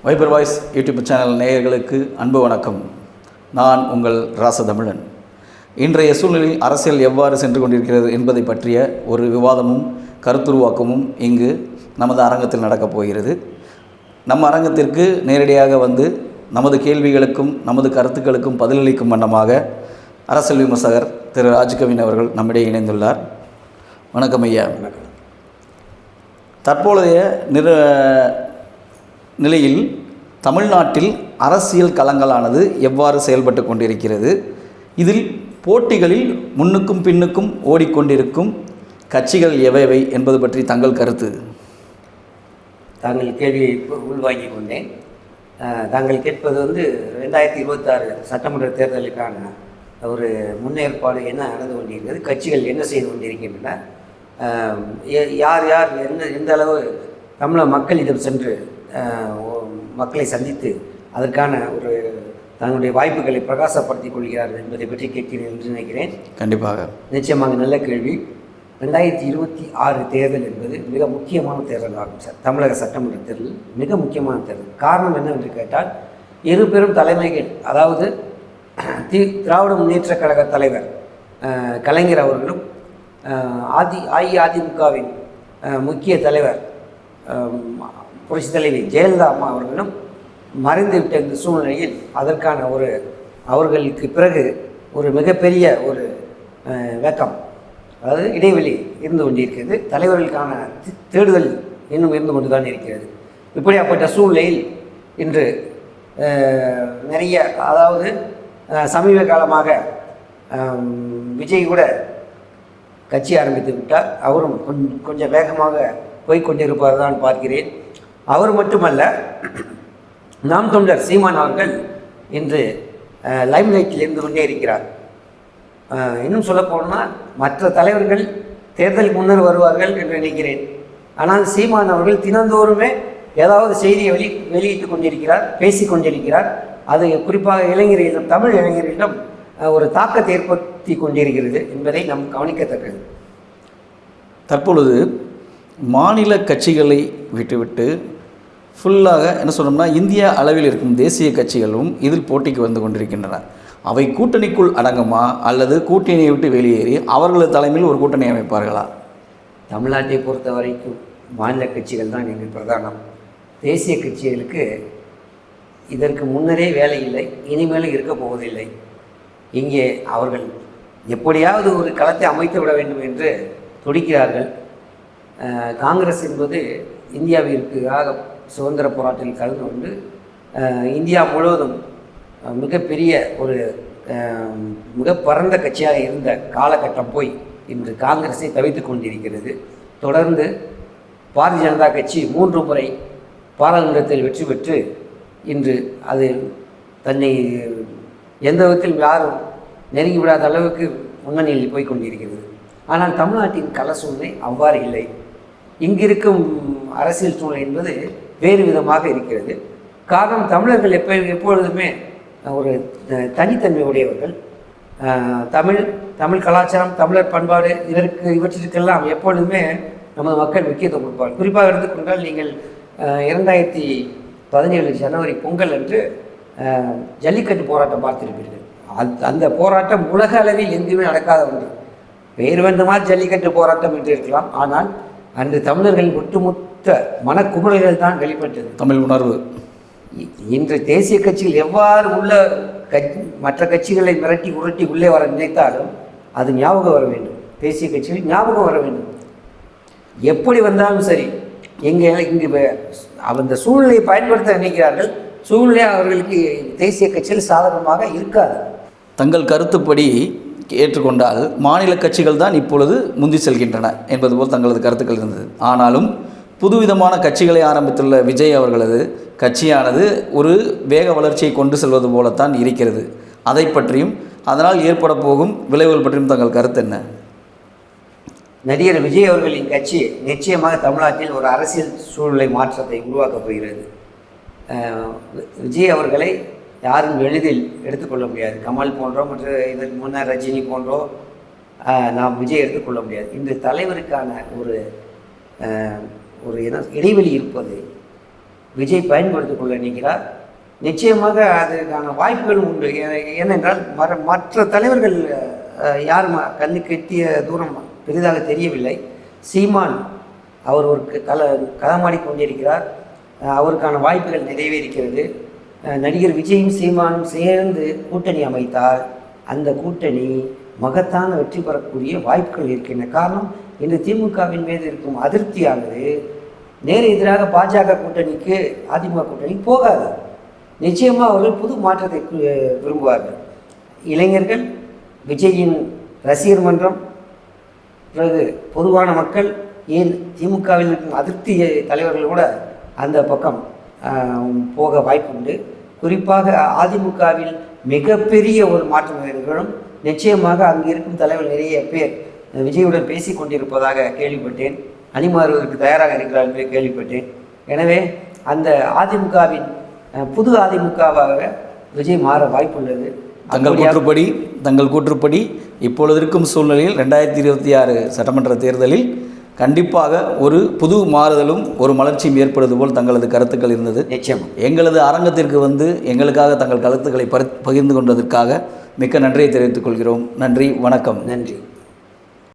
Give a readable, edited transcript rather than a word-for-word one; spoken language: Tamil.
வைபர் வாய்ஸ் யூடியூப் சேனல் நேயர்களுக்கு அன்பு வணக்கம். நான் உங்கள் ராசதமிழன். இன்றைய சூழ்நிலையில் அரசியல் எவ்வாறு சென்று கொண்டிருக்கிறது என்பதை பற்றிய ஒரு விவாதமும் கருத்துருவாக்கமும் இங்கு நமது அரங்கத்தில் நடக்கப் போகிறது. நம்ம அரங்கத்திற்கு நேரடியாக வந்து நமது கேள்விகளுக்கும் நமது கருத்துக்களுக்கும் பதிலளிக்கும் வண்ணமாக அரசியல் விமர்சகர் திரு ராஜ்கவின் அவர்கள் நம்மிடையே இணைந்துள்ளார். வணக்கம் ஐயா. தற்போதைய நிலையில் தமிழ்நாட்டில் அரசியல் களங்களானது எவ்வாறு செயல்பட்டு கொண்டிருக்கிறது? இதில் போட்டிகளில் முன்னுக்கும் பின்னுக்கும் ஓடிக்கொண்டிருக்கும் கட்சிகள் எவை என்பது பற்றி தங்கள் கருத்து? தாங்கள் கேள்வியை உள்வாங்கிக் கொண்டேன். தாங்கள் கேட்பது 2026 சட்டமன்ற தேர்தலுக்கான ஒரு முன்னேற்பாடு என்ன நடந்து கொண்டிருக்கிறது, கட்சிகள் என்ன செய்து கொண்டிருக்கின்றன, யார் யார் எந்த அளவு தமிழக மக்களிடம் சென்று மக்களை சந்தித்து அதற்கான ஒரு தன்னுடைய வாய்ப்புகளை பிரகாசப்படுத்திக் கொள்கிறார்கள் என்பதை பற்றி கேட்கிறேன் என்று நினைக்கிறேன். கண்டிப்பாக, நிச்சயமாக நல்ல கேள்வி. 2026 தேர்தல் என்பது மிக முக்கியமான தேர்தல் ஆகும் சார். தமிழக சட்டமன்ற தேர்தல் மிக முக்கியமான தேர்தல். காரணம் என்னவென்று கேட்டால், இரு பெரும் தலைமைகள், அதாவது திராவிட முன்னேற்ற கழக தலைவர் கலைஞர் அவர்களும் அஇஅதிமுகவின் முக்கிய தலைவர் புரட்சி தலைவி ஜெயலலிதா அம்மா அவர்களும் மறைந்துவிட்ட இந்த சூழ்நிலையில் அதற்கான அவர்களுக்கு பிறகு ஒரு மிகப்பெரிய ஒரு வேக்கம், அதாவது இடைவெளி இருந்து கொண்டிருக்கிறது. தலைவர்களுக்கான தேடுதல் இன்னும் இருந்து கொண்டு தான் இருக்கிறது. இப்படியாப்பட்ட சூழ்நிலையில் இன்று நிறைய, அதாவது சமீப காலமாக விஜய் கூட கட்சி ஆரம்பித்து விட்டார். அவரும் கொஞ்சம் வேகமாக போய்கொண்டிருப்பார் தான் பார்க்கிறேன். அவர் மட்டுமல்ல, நாம் தமிழர் சீமான் அவர்கள் இன்று லைம்லைட்டில் இருந்து கொண்டே இருக்கிறார். இன்னும் சொல்லப்போனால் மற்ற தலைவர்கள் தேர்தல் முன்னர் வருவார்கள் என்று நினைக்கிறேன். ஆனால் சீமான் அவர்கள் தினந்தோறுமே ஏதாவது செய்தியை வெளியிட்டு கொண்டிருக்கிறார், பேசி கொண்டிருக்கிறார். அது குறிப்பாக இளைஞர்களிடம், தமிழ் இளைஞர்களிடம் ஒரு தாக்கத்தை ஏற்படுத்தி கொண்டிருக்கிறது என்பதை நாம் கவனிக்கத்தக்கது. தற்பொழுது மாநில கட்சிகளை விட்டுவிட்டு ஃபுல்லாக என்ன சொன்னோம்னா, இந்திய அளவில் இருக்கும் தேசிய கட்சிகளும் இதில் போட்டிக்கு வந்து கொண்டிருக்கின்றன. அவை கூட்டணிக்குள் அடங்குமா, அல்லது கூட்டணியை விட்டு வெளியேறி அவர்களது தலைமையில் ஒரு கூட்டணி அமைப்பார்களா? தமிழ்நாட்டை பொறுத்த வரைக்கும் மாநில கட்சிகள் தான் எங்கள் பிரதானம். தேசிய கட்சிகளுக்கு இதற்கு முன்னரே வேலை இல்லை, இனிமேலும் இருக்க போவதில்லை. இங்கே அவர்கள் எப்படியாவது ஒரு களத்தை அமைத்து விட வேண்டும் என்று துடிக்கிறார்கள். காங்கிரஸ் என்பது இந்தியாவிற்காக சுதந்திர போராட்டத்தில் கலந்து கொண்டு இந்தியா முழுவதும் மிகப்பெரிய ஒரு மிக பரந்த கட்சியாக இருந்த காலகட்டம் போய் இன்று காங்கிரஸை தவித்து கொண்டிருக்கிறது. தொடர்ந்து பாரதிய ஜனதா கட்சி 3 முறை பாராளுமன்றத்தில் வெற்றி பெற்று இன்று அது தன்னை எந்த விதத்தில் யாரும் நெருங்கிவிடாத அளவுக்கு முன்னணியில் போய்கொண்டிருக்கிறது. ஆனால் தமிழ்நாட்டின் கள சூழ்நிலை அவ்வாறு இல்லை. இங்கிருக்கும் அரசியல் சூழ்நிலை என்பது வேறு விதமாக இருக்கிறது. காரணம், தமிழர்கள் எப்பொழுதுமே ஒரு தனித்தன்மை உடையவர்கள். தமிழ் கலாச்சாரம், தமிழர் பண்பாடு, இவற்றிற்கெல்லாம் எப்பொழுதுமே நமது மக்கள் முக்கியத்துவம் கொடுப்பார்கள். குறிப்பாக எடுத்துக்கொண்டால், நீங்கள் 2017 ஜனவரி பொங்கல் அன்று ஜல்லிக்கட்டு போராட்டம் பார்த்திருப்பீர்கள். அந்த போராட்டம் உலக அளவில் எங்குமே நடக்காத ஒன்று. வேறு வேண்டுமாறு ஜல்லிக்கட்டு போராட்டம் என்று இருக்கலாம், ஆனால் அன்று தமிழர்களின் ஒட்டுமொத்த மனக்குமுறல்கள் தான் வெளிப்பட்டது, தமிழ் உணர்வு. இன்று தேசிய கட்சிகள் எவ்வாறு மற்ற கட்சிகளை மிரட்டி உருட்டி உள்ளே வர நினைத்தாலும் அது ஞாபகம் வர வேண்டும். தேசிய கட்சிகள் ஞாபகம் வர வேண்டும். எப்படி வந்தாலும் சரி, இங்கு அந்த சூழ்நிலையை பயன்படுத்த நினைக்கிறார்கள். சூழ்நிலை அவர்களுக்கு தேசிய கட்சியில் சாதகமாக இருக்காது. தங்கள் கருத்துப்படி ஏற்றுக்கொண்டால் மாநில கட்சிகள் தான் இப்பொழுது முந்தி செல்கின்றன என்பது போல் தங்களது கருத்துக்கள் இருந்தது. ஆனாலும் புதுவிதமான கட்சிகளை ஆரம்பித்துள்ள விஜய் அவர்களது கட்சியானது ஒரு வேக வளர்ச்சியை கொண்டு செல்வது போலத்தான் இருக்கிறது. அதை பற்றியும் அதனால் ஏற்பட போகும் விளைவுகள் பற்றியும் தங்கள் கருத்து என்ன? நடிகர் விஜய் அவர்களின் கட்சி நிச்சயமாக தமிழ்நாட்டில் ஒரு அரசியல் சூழ்நிலை மாற்றத்தை உருவாக்கப் போகிறது. விஜய் அவர்களை யாரும் எளிதில் எடுத்துக்கொள்ள முடியாது. கமல் போன்றோ, மற்ற இதற்கு முன்னர் ரஜினி போன்றோ நாம் விஜய் எடுத்துக்கொள்ள முடியாது. இந்த தலைவருக்கான ஒரு இடைவெளி இருப்பது விஜய் பயன்படுத்திக் கொள்ள நினைக்கிறார். நிச்சயமாக அதற்கான வாய்ப்புகளும் உண்டு. ஏனென்றால் மற்ற தலைவர்கள் யாரும் கண்ணுக்கு எட்டிய தூரம் பெரிதாக தெரியவில்லை. சீமான் அவர் ஒரு களமாடி கொண்டிருக்கிறார். அவருக்கான வாய்ப்புகள் நிறையவே இருக்கிறது. நடிகர் விஜயும் சீமானும் சேர்ந்து கூட்டணி அமைத்தால் அந்த கூட்டணி மகத்தான வெற்றி பெறக்கூடிய வாய்ப்புகள் இருக்கின்றன. காரணம், இன்று திமுகவின் மீது இருக்கும் அதிருப்தியானது நேர எதிராக பாஜக கூட்டணிக்கு அதிமுக கூட்டணி போகாது. நிச்சயமாக அவர்கள் புது மாற்றத்தை விரும்புவார்கள். இளைஞர்கள், விஜயின் ரசிகர் மன்றம், பிறகு பொதுவான மக்கள், ஏன் திமுகவில் இருக்கும் அதிருப்தி தலைவர்கள் கூட அந்த பக்கம் போக வாய்ப்புண்டு. குறிப்பாக அதிமுகவில் மிகப்பெரிய ஒரு மாற்றம் நிகழும். நிச்சயமாக அங்கு இருக்கும் தலைவர் நிறைய பேர் விஜயுடன் பேசி கொண்டிருப்பதாக கேள்விப்பட்டேன். அணிமாறுவதற்கு தயாராக இருக்கிறார் என்று கேள்விப்பட்டேன். எனவே அந்த அதிமுகவின் புது அதிமுகவாக விஜய் மாற வாய்ப்புள்ளது. தங்கள் கூற்றுப்படி இப்பொழுது இருக்கும் சூழ்நிலையில் 2026 சட்டமன்ற தேர்தலில் கண்டிப்பாக ஒரு புது மாறுதலும் ஒரு மலர்ச்சியும் ஏற்படுவது போல் தங்களது கருத்துக்கள் இருந்தது. நிச்சயமாக எங்களது அரங்கத்திற்கு எங்களுக்காக தங்கள் கருத்துக்களை பகிர்ந்து கொண்டதற்காக மிக்க நன்றியை தெரிவித்துக் கொள்கிறோம். நன்றி, வணக்கம். நன்றி.